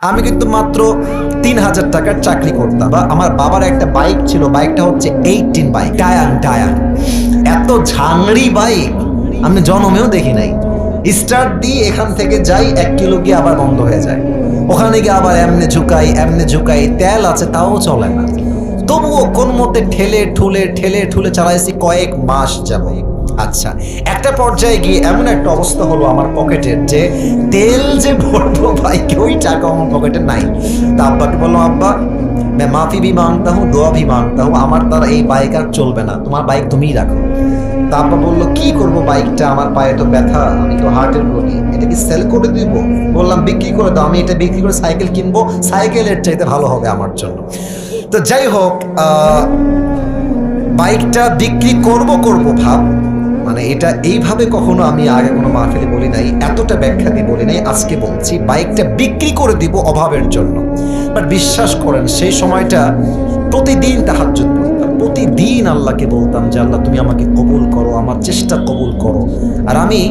আমি কিন্তু মাত্র ৩,০০০ টাকার চাকরি করতাম। বা আমার বাবার একটা বাইক ছিল, বাইকটা হচ্ছে 18 বাইক, টায়ান। এত ঝাংড়ি বাইক আমি জন্মেও দেখি নাই। স্টার্ট দিয়ে এখান থেকে যাই 1 কিলো গিয়ে আবার বন্ধ হয়ে যায়, ওখানে গিয়ে আবার এমনে ঝুঁকাই, তেল আছে তাও চলে না। তবুও কোন মতে ঠেলে ঠুলে চালাইছি কয়েক মাস যাবো। আচ্ছা, একটা পর্যায়ে গিয়ে এমন একটা অবস্থা হলো আমার পকেটের, যে তেল যে ভরবো বাইকে ওই টাকা আমার পকেটে নাই। তা আব্বাকে বললাম, আব্বা मैं माफी भी मांगता हूँ, দোয়া भी मांगता हूँ, আমার দ্বারা এই বাইক আর চলবে না, তোমার বাইক তুমিই রাখো। তা আব্বা বললো, কি করবো বাইকটা, আমার পায়ে তো ব্যথা, আমি তো হার্টের রোগী, এটা কি সেল করে দিব? বললাম বিক্রি করে দাও, আমি এটা বিক্রি করে সাইকেল কিনবো, সাইকেলের চাইতে ভালো হবে আমার জন্য। তো যাই হোক, বাইকটা বিক্রি করব ভাব, মানে এটা এইভাবে কখনো আমি আগে কোনো মাহফিলে বলি নাই, এতটা ব্যাখ্যা দিয়ে বলি নাই, আজকে বলছি বাইকটা বিক্রি করে দিব অভাবের জন্য। বাট বিশ্বাস করেন সেই সময়টা প্রতিদিন তাহাজ্জুদ পড়তাম, প্রতিদিন আল্লাহকে বলতাম যে আল্লাহ তুমি আমাকে কবুল করো, আমার চেষ্টা কবুল করো। আর আমি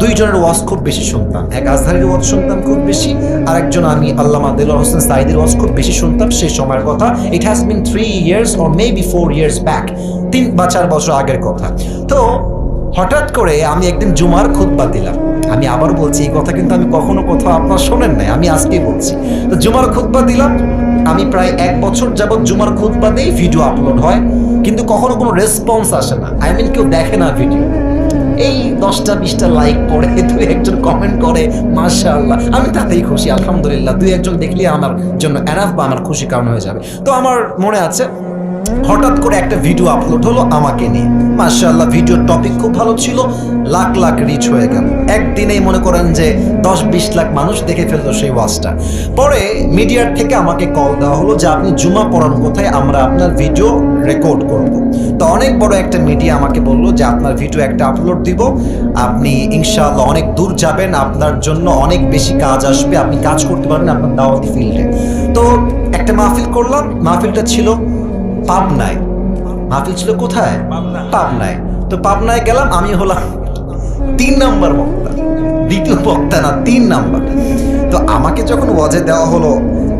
দুইজনের ওয়াজ খুব বেশি শুনতাম, এক আজহারির ওয়াজ শুনতাম খুব বেশি, আর একজন আমি আল্লামা দেলোয়ার হোসেন সাঈদীর ওয়াজ খুব বেশি শুনতাম সেই সময়ের কথা। It has been 3 years or maybe 4 years back, 3 বা 4 বছর আগের কথা। তো হঠাৎ করে আমি একদিন জুমার খুতবা দিলাম, আমি আবার বলছি এই কথা কিন্তু আমি কখনো কোথাও আপনারা শোনেন নাই, আমি আজকেই বলছি। তো জুমার খুতবা দিলাম, আমি প্রায় 1 বছর যাবৎ জুমার খুতবা দেই, ভিডিও আপলোড হয়, কিন্তু কখনো কোনো রেসপন্স আসে না, আই মিন কেউ দেখে না ভিডিও। এই 10টা-20টা লাইক পড়ে, 2-1জন কমেন্ট করে, মাশাআল্লাহ, আমি তাতেই খুশি, আলহামদুলিল্লাহ, 2-1জন দেখলে আমার জন্য এনাফ বা আমার খুশি কারণ হয়ে যাবে। তো আমার মনে আছে হঠাৎ করে একটা ভিডিও আপলোড হলো আমাকে নিয়ে, মাশাআল্লাহ, ভিডিওর টপিক খুব ভালো ছিল, লাখ লাখ রিচ হয়ে গেল, একদিনেই মনে করেন যে 10-20 লাখ মানুষ দেখে ফেললো সেই ওয়াজটা। পরে মিডিয়ার থেকে আমাকে কল দেওয়া হলো যে আপনি জুমা পড়ান কোথায়, আমরা আপনার ভিডিও রেকর্ড করব। তো অনেক বড় একটা মিডিয়া আমাকে বললো যে আপনার ভিডিও একটা আপলোড দিব, আপনি ইনশাআল্লাহ অনেক দূর যাবেন, আপনার জন্য অনেক বেশি কাজ আসবে, আপনি কাজ করতে পারবেন আপনার দাওয়াতি ফিল্ডে। তো একটা মাহফিল করলাম, মাহফিলটা ছিল পাবনায়। মাহফিল ছিল কোথায়? পাবনায়। তো পাবনায় গেলাম, আমি হলাম 3 নাম্বার বক্তা, দ্বিতীয় বক্তা না, 3 নাম্বার। তো আমাকে যখন ওয়াজে দেওয়া হলো,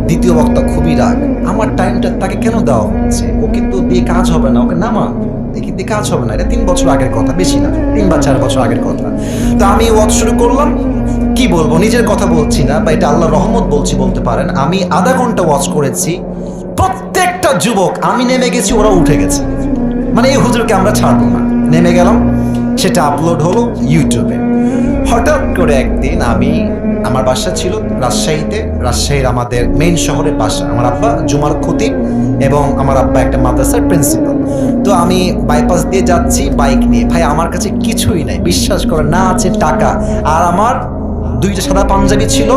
দ্বিতীয় বক্তা খুবই রাগ, আমার টাইমটা তাকে কেন দেওয়া হচ্ছে, ও কিন্তু দিয়ে কাজ হবে না, ওকে নামা, দেখি দিয়ে কাজ হবে না। এটা 3 বছর আগের কথা, বেশি না, 3 বা 4 বছর আগের কথা। তো আমি ওয়াজ শুরু করলাম, কি বলবো, নিজের কথা বলছি না, বা এটা আল্লাহর রহমত বলছি বলতে পারেন। আমি আধা ঘন্টা ওয়াজ করেছি, প্রত্যেকটা যুবক, আমি নেমে গেছি ওরা উঠে গেছে, মানে এই হুজুরকে আমরা ছাড়বো না, নেমে গেলাম। সেটা আপলোড হলো ইউটিউবে। হঠাৎ করে একদিন আমার বাসা ছিল রাজশাহীতে, রাজশাহীর আমাদের মেইন শহরের বাসা, আমার আব্বা জুমার খতিব এবং আমার আব্বা একটা মাদ্রাসার প্রিন্সিপাল। তো আমি বাইপাস দিয়ে যাচ্ছি বাইক নিয়ে, ভাই আমার কাছে কিছুই নাই, বিশ্বাস করে না আছে টাকা, আর আমার 2টা সাদা পাঞ্জাবি ছিল,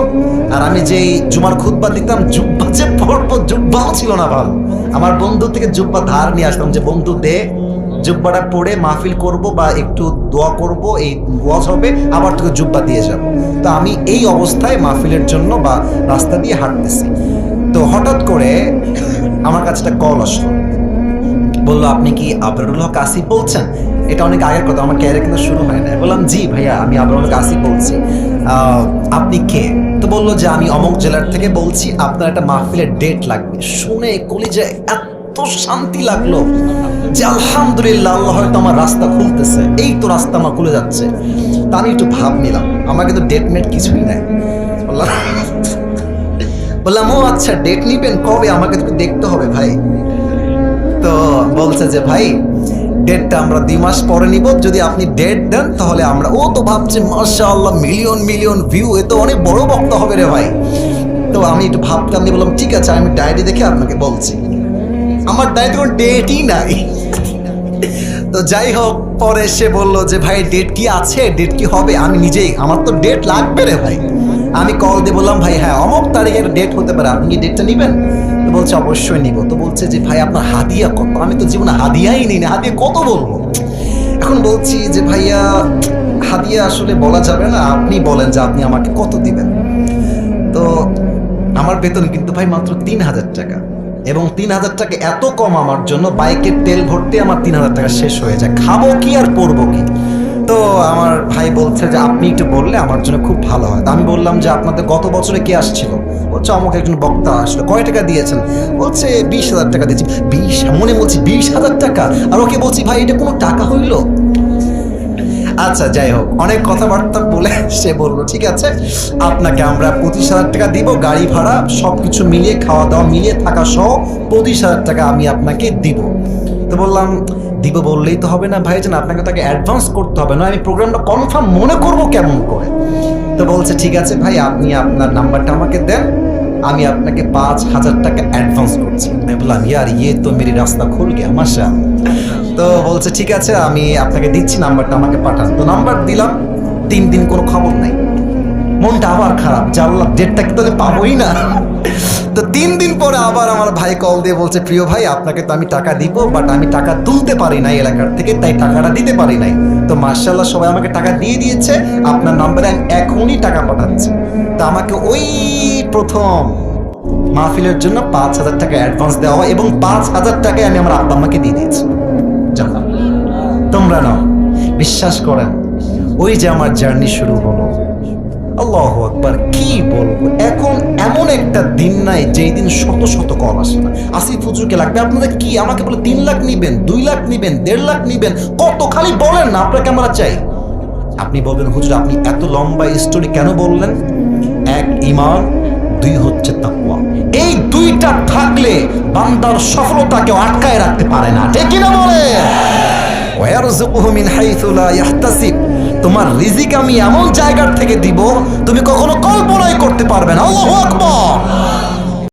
আর আমি যেই জুমার খুতবা দিতাম, জুব্বা যে পরবো, জুব্বাও ছিল না ভালো। আমার বন্ধু থেকে জুব্বা ধার নিয়ে আসতাম, যে বন্ধু দে, জুব্বাটা পরে মাহফিল করব বা একটু দোয়া করব, এই ওয়াজ হবে, আবার তোকে জুব্বা দিয়ে যাব। তো আমি এই অবস্থায় মাহফিলের জন্য বা রাস্তা দিয়ে হাঁটতেছি। তো হঠাৎ করে আমার কাছে একটা কল আসলো, বললো আপনি কি আবরারুল হক আসিফ বলছেন? এটা অনেক আগের কথা, আমার ক্যারিয়ার কিন্তু শুরু হয় না। বললাম জি ভাইয়া, আমি আবরারুল হক আসিফ বলছি, আপনি কে? তো বললো যে আমি অমুক জেলার থেকে বলছি, আপনার একটা মাহফিলের ডেট লাগবে। শুনে কলিজায় এত শান্তি লাগলো যে আলহামদুলিল্লাহ, আল্লাহ হয়তো আমার রাস্তা খুলতেছে, এই তো রাস্তা আমার খুলে যাচ্ছে। তা আমি একটু ভাব নিলাম, আমার কিন্তু ডেট মেট কিছুই নাই। বললাম ও আচ্ছা, ডেট নিবেন কবে, আমাকে তো দেখতে হবে ভাই। তো বলছে যে ভাই ডেটটা আমরা 2 মাস পরে নিব, যদি আপনি ডেট দেন তাহলে আমরা। ও তো ভাবছে মাশাআল্লাহ, মিলিয়ন ভিউ, এ তো অনেক বড় বক্তা হবে রে ভাই। তো আমি একটু ভাবতাম, নিয়ে বললাম ঠিক আছে, আমি ডায়েরি দেখে আপনাকে বলছি। আমার ডায়েরিতে কোনো ডেটই নাই। তো যাই হোক, পরে সে বললো যে ভাই ডেট কি আছে, ডেট কি হবে? আমি নিজেই, আমার তো ডেট লাগবে রে ভাই। আমি কল দিয়ে বললাম ভাই হ্যাঁ অমুক তারিখের ডেট হতে পারে, আপনি কি ডেটটা নেবেন? তো বলছে অবশ্যই নিব। তো বলছে যে ভাই আপনার হাদিয়া কত? আমি তো জীবনে হাদিয়াই নিই না, হাদিয়া কত বলবো। এখন বলছি যে ভাইয়া হাদিয়া আসলে বলা যাবে না, আপনি বলেন যে আপনি আমাকে কত দিবেন। তো আমার বেতন কিন্তু ভাই মাত্র 3,000 টাকা, এবং 3,000 টাকা এত কম আমার জন্য, বাইকের তেল ভরতে আমার 3,000 টাকা শেষ হয়ে যায়, খাবো কি আর পরবো কি। তো আমার ভাই বলছে যে আপনি একটু বললে আমার জন্য খুব ভালো হয়। তো আমি বললাম যে আপনাদের গত বছরে কে আসছিল? বলছে অমুক একজন বক্তা আসলো, কয় টাকা দিয়েছেন? বলছে 20,000 টাকা দিয়েছি। মনে বলছি 20,000 টাকা, আর ওকে বলছি ভাই এটা কোনো টাকা হইল? আচ্ছা যাই হোক, অনেক কথাবার্তা বলে সে বললো ঠিক আছে আপনাকে আমরা 25,000 টাকা দিব, গাড়ি ভাড়া সব কিছু মিলিয়ে, খাওয়া দাওয়া মিলিয়ে, থাকা সহ 25,000 টাকা আমি আপনাকে দিব। তো বললাম দিব বললেই তো হবে না ভাইজান, আপনাকে তাকে অ্যাডভান্স করতে হবে, না আমি প্রোগ্রামটা কনফার্ম মনে করব কেমন করে? তো বলছে ঠিক আছে ভাই, আপনি আপনার নাম্বারটা আমাকে দেন, আমি আপনাকে 5,000 টাকা অ্যাডভান্স করছি। আমি বললাম ইয়ার ইয়ে তো মেরি রাস্তা খুল গিয়া মাশাআল্লাহ। তো বলছে ঠিক আছে আমি আপনাকে দিচ্ছি, নাম্বারটা আমাকে পাঠান। তো নাম্বার দিলাম, 3 দিন কোনো খবর নাই। মনটা আবার খারাপ, জানলাম ডেটটা কি তাহলে পাবোই না। তো 3 দিন পরে আবার আমার ভাই কল দিয়ে বলছে প্রিয় ভাই আপনাকে তো আমি টাকা দিব, বাট আমি টাকা তুলতে পারি নাই এলাকার থেকে, তাই টাকাটা দিতে পারি নাই। তো মাশাআল্লাহ সবাই আমাকে টাকা দিয়ে দিয়েছে, আপনার নাম্বারে আমি এখনই টাকা পাঠাচ্ছি। তো আমাকে ওই প্রথম মাহফিলের জন্য 5,000 টাকা অ্যাডভান্স দেওয়া এবং 5,000 টাকায় আমি আমার আব্বা আম্মাকে দিয়ে দিয়েছি। জানো তোমরা নাও, বিশ্বাস করেন ওই যে আমার জার্নি শুরু হলো। আল্লাহু আকবার, কি বলবো, এখন এমন একটা দিন নাই যেই দিন শত শত কল আসে না। আসিফ হুজুরকে লাগবে আপনাদের কি, আমাকে বলে 3 লাখ নিবেন, 2 লাখ নিবেন, 1.5 লাখ নিবেন, কত খালি বলেন না আপনাকে আমরা চাই। আপনি বলবেন হুজুর আপনি এত লম্বা স্টোরি কেন বললেন? 1 ঈমান, 2 হচ্ছে তাকওয়া। এই 2টা থাকলে বান্দার সফলতাকে আটকায় রাখতে পারে না, ঠিক কিনা বলে? ওয়ারযুকুহু মিন হাইথু লা ইয়াহতাসিব, তোমার রিজিক আমি এমন জায়গার থেকে দিব তুমি কখনো কল্পনাই করতে পারবে না। আল্লাহু আকবার।